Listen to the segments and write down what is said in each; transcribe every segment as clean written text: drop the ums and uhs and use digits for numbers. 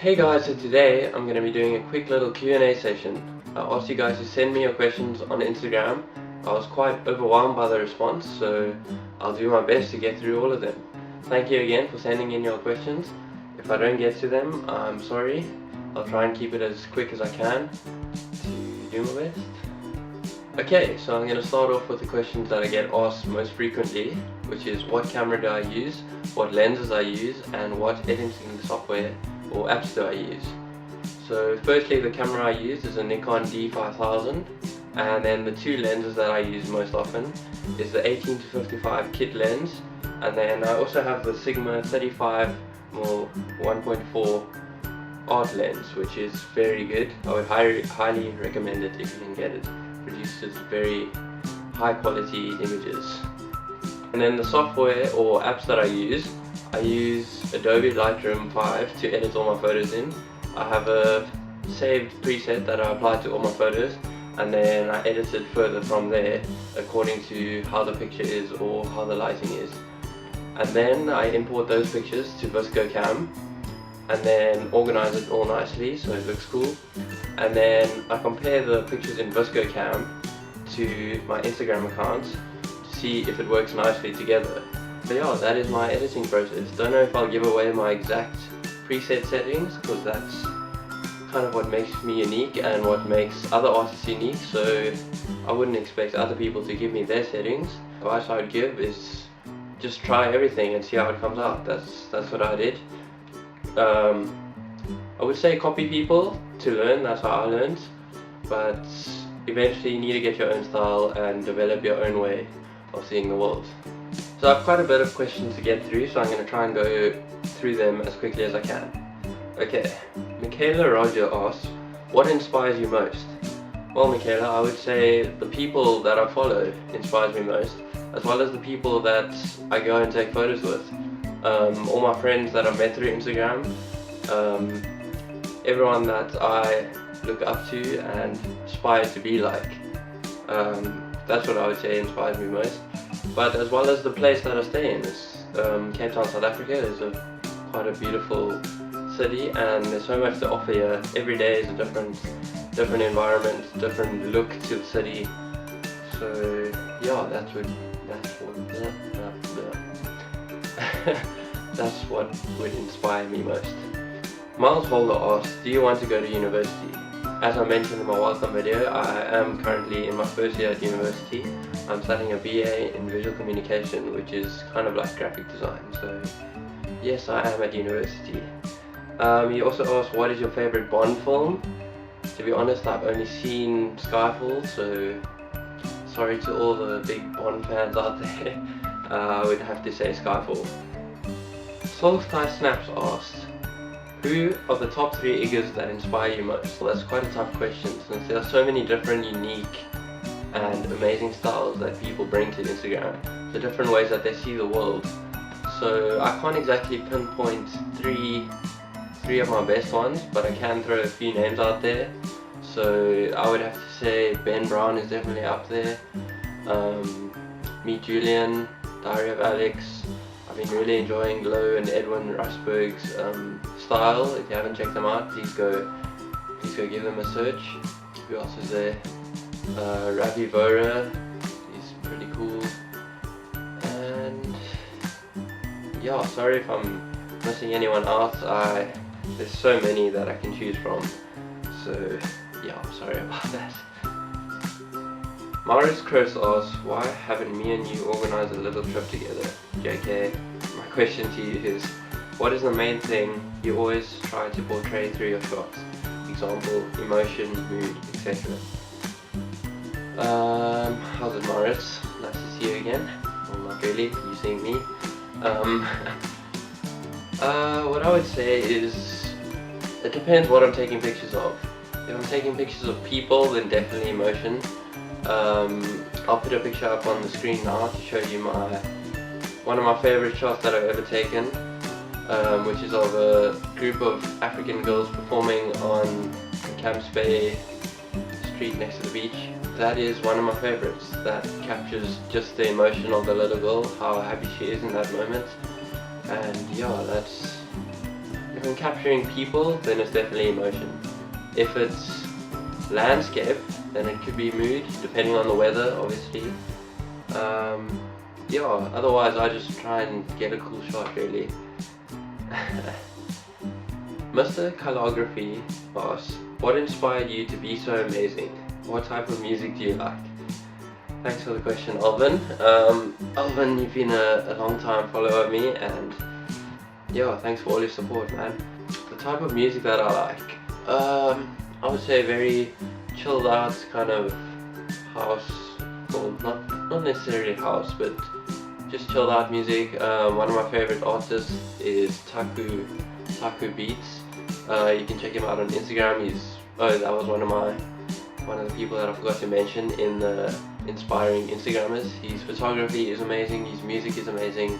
Hey guys, so today I'm going to be doing a quick little Q&A session. I asked you guys to send me your questions on Instagram. I was quite overwhelmed by the response, so I'll do my best to get through all of them. Thank you again for sending in your questions. If I don't get to them, I'm sorry. I'll try and keep it as quick as I can to do my best. Okay, so I'm going to start off with the questions that I get asked most frequently, which is what camera do I use, what lenses I use, and what editing software or apps do I use. So firstly, the camera I use is a Nikon D5000, and then the two lenses that I use most often is the 18-55 kit lens, and then I also have the Sigma 35mm 1.4 art lens, which is very good. I would highly recommend it if you can get it. It produces very high quality images. And then the software or apps that I use Adobe Lightroom 5 to edit all my photos in. I have a saved preset that I apply to all my photos, and then I edit it further from there according to how the picture is or how the lighting is. And then I import those pictures to ViscoCam and then organize it all nicely so it looks cool. And then I compare the pictures in ViscoCam to my Instagram account to see if it works nicely together. So yeah, that is my editing process. Don't know if I'll give away my exact preset settings, because that's kind of what makes me unique and what makes other artists unique, so I wouldn't expect other people to give me their settings. The advice I would give is just try everything and see how it comes out. That's what I did. I would say copy people to learn, that's how I learned, but eventually you need to get your own style and develop your own way of seeing the world. So I have quite a bit of questions to get through, so I'm going to try and go through them as quickly as I can. Okay, Michaela Roger asks, what inspires you most? Well, Michaela, I would say the people that I follow inspires me most, as well as the people that I go and take photos with. All my friends that I've met through Instagram, everyone that I look up to and aspire to be like. That's what I would say inspires me most. But as well as the place that I stay in, Cape Town, South Africa is quite a beautiful city, and there's so much to offer here. Every day is a different environment, different look to the city. So yeah, that's what would inspire me most. Miles Holder asks, do you want to go to university? As I mentioned in my welcome video, I am currently in my first year at university. I'm studying a BA in visual communication, which is kind of like graphic design, so yes, I am at university. He also asked, what is your favourite Bond film? To be honest, I've only seen Skyfall, so sorry to all the big Bond fans out there. I would have to say Skyfall. Soulsky Snaps asks, who are the top 3 Iggers that inspire you most? Well, that's quite a tough question, since there are so many different unique and amazing styles that people bring to Instagram, the different ways that they see the world. So I can't exactly pinpoint three of my best ones, but I can throw a few names out there. So I would have to say Ben Brown is definitely up there. Meet Julian, Diary of Alex. I've been really enjoying Lo and Edwin Rasberg's style. If you haven't checked them out, please go give them a search. Who else is there? Ravi Vora, he's pretty cool. And yeah, sorry if I'm missing anyone out. There's so many that I can choose from. So yeah, I'm sorry about that. Maurice Chris asks, why haven't me and you organized a little trip together? JK, my question to you is, what is the main thing you always try to portray through your shots? Example, emotion, mood, etc. How's it, Maurice? Nice to see you again. Well, not really, you seeing me. What I would say is, it depends what I'm taking pictures of. If I'm taking pictures of people, then definitely emotion. I'll put a picture up on the screen now to show you one of my favorite shots that I've ever taken, which is of a group of African girls performing on Camps Bay street next to the beach. That is one of my favorites. That captures just the emotion of the little girl, how happy she is in that moment. And yeah, If I'm capturing people, then it's definitely emotion. If it's landscape, then it could be mood, depending on the weather, obviously. Yeah, otherwise I just try and get a cool shot, really. Mr. Calligraphy asks, what inspired you to be so amazing? What type of music do you like? Thanks for the question, Alvin. Alvin, you've been a long time follower of me, and yeah, thanks for all your support, man. The type of music that I like, I would say very chilled out kind of house, well, not necessarily house, but just chilled out music. One of my favorite artists is Taku Beats. You can check him out on Instagram. That was one of the people that I forgot to mention in the inspiring Instagrammers. His photography is amazing, his music is amazing.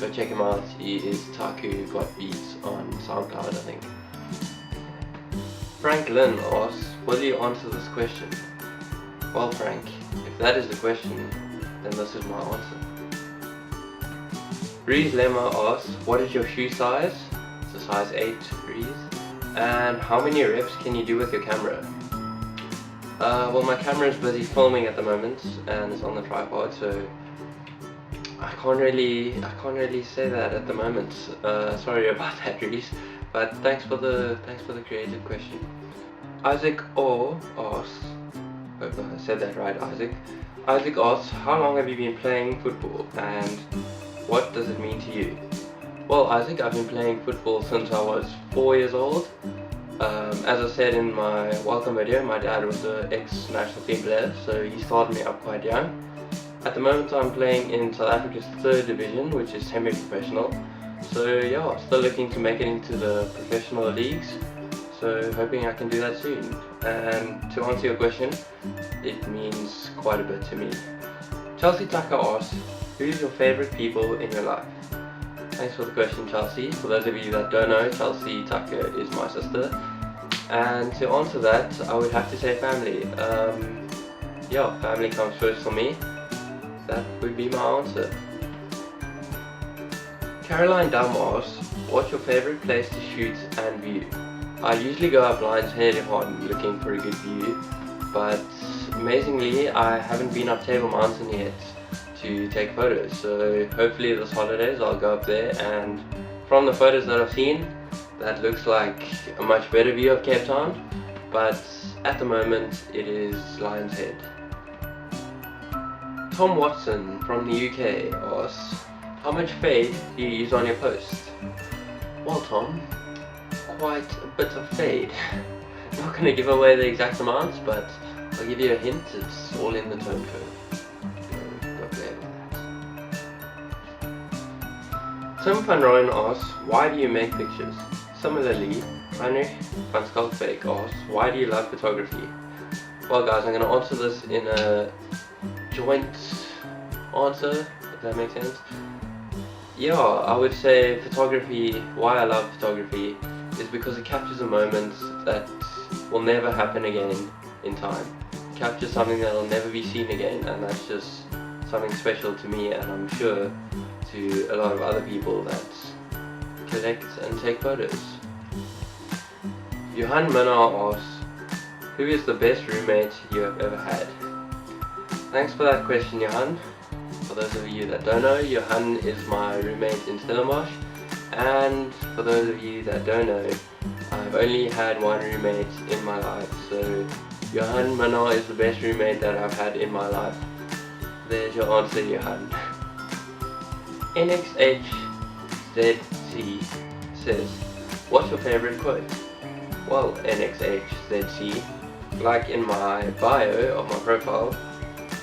Go check him out. He is Taku Got Beats on SoundCloud, I think. Franklin asks, will you answer this question? Well, Frank, if that is the question, then this is my answer. Breeze Lemma asks, what is your shoe size? It's a size 8, Breeze. And how many reps can you do with your camera? Well, my camera is busy filming at the moment and it's on the tripod, so I can't really say that at the moment. Sorry about that, Reese. But thanks for the creative question. Isaac O asks, hope I said that right, Isaac. Isaac asks, how long have you been playing football and what does it mean to you? Well, Isaac, I've been playing football since I was 4 years old. As I said in my welcome video, my dad was an ex-national team player, so he started me up quite young. At the moment I'm playing in South Africa's 3rd division, which is semi-professional. So yeah, still looking to make it into the professional leagues, so hoping I can do that soon. And to answer your question, it means quite a bit to me. Chelsea Tucker asks, who's your favourite people in your life? Thanks for the question, Chelsea. For those of you that don't know, Chelsea Tucker is my sister. And to answer that, I would have to say family. Yeah, family comes first for me. That would be my answer. Caroline Dum asks, what's your favourite place to shoot and view? I usually go up Lion's Head if I'm looking for a good view, but amazingly I haven't been up Table Mountain yet to take photos, so hopefully this holidays I'll go up there, and from the photos that I've seen, that looks like a much better view of Cape Town, but at the moment it is Lion's Head. Tom Watson from the UK asks, how much fade do you use on your post? Well, Tom, quite a bit of fade. Not going to give away the exact amounts, but I'll give you a hint, it's all in the tone code. Go play with that. Tim van Rooyen asks, why do you make pictures? Similarly, Heinrich van Skalkbeek asks, why do you love photography? Well guys, I'm going to answer this in a joint answer, if that makes sense. Yeah, I would say photography, why I love photography is because it captures a moment that will never happen again in time. It captures something that will never be seen again, and that's just something special to me, and I'm sure to a lot of other people that collect and take photos. Johan Minnar asks, who is the best roommate you have ever had? Thanks for that question, Johan. For those of you that don't know, Johan is my roommate in Stellenbosch, and for those of you that don't know, I've only had one roommate in my life, so Johan Minnar is the best roommate that I've had in my life. There's your answer, Johan. NXHZC says, what's your favorite quote? Well, NXHZC, like in my bio of my profile,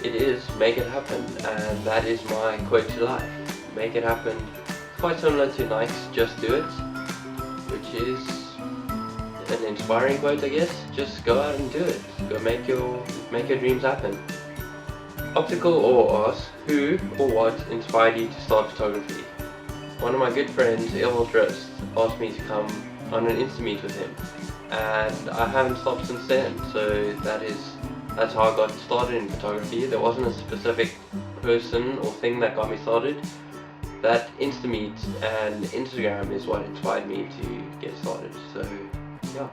it is make it happen, and that is my quote to life. Make it happen. It's quite similar to Nike's Just Do It, which is an inspiring quote, I guess. Just go out and do it. Go make your dreams happen. Optical Ore asks, who or what inspired you to start photography? One of my good friends, Ilmo Drost, asked me to come on an Insta meet with him, and I haven't stopped since then, so that's how I got started in photography. There wasn't a specific person or thing that got me started, that Instameet and Instagram is what inspired me to get started. So yeah.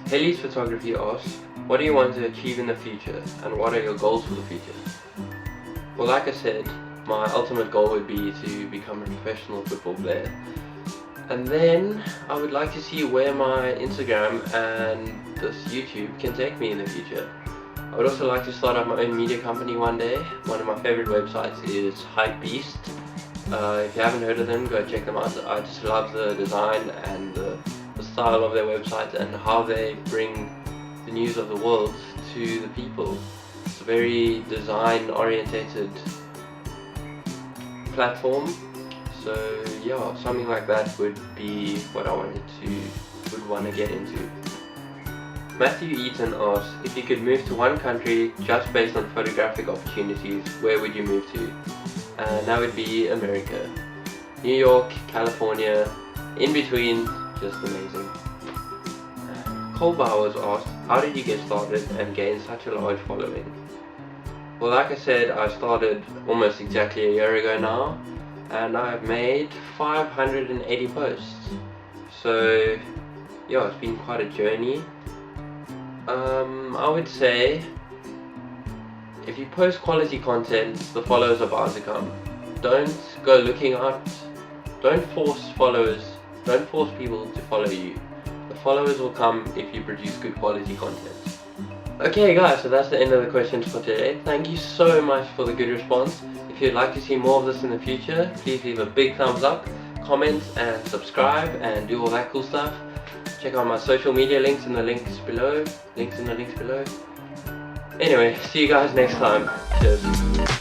Haley's Photography asks, what do you want to achieve in the future and what are your goals for the future? Well, like I said, my ultimate goal would be to become a professional football player. And then I would like to see where my Instagram and this YouTube can take me in the future. I would also like to start up my own media company one day. One of my favorite websites is Hypebeast. If you haven't heard of them, go check them out. I just love the design and the style of their website and how they bring the news of the world to the people. It's a very design orientated platform. So yeah, something like that would be what I would want to get into. Matthew Eaton asks, if you could move to one country just based on photographic opportunities, where would you move to? And that would be America. New York, California, in between, just amazing. Cole Bowers asked, how did you get started and gain such a large following? Well, like I said, I started almost exactly a year ago now, and I've made 580 posts. So yeah, it's been quite a journey. I would say if you post quality content, the followers are bound to come. Don't go looking out, don't force people to follow you. The followers will come if you produce good quality content. Okay guys, so that's the end of the questions for today. Thank you so much for the good response. If you'd like to see more of this in the future, please leave a big thumbs up, comment and subscribe and do all that cool stuff. Check out my social media links in the links below. Anyway, see you guys next time. Cheers.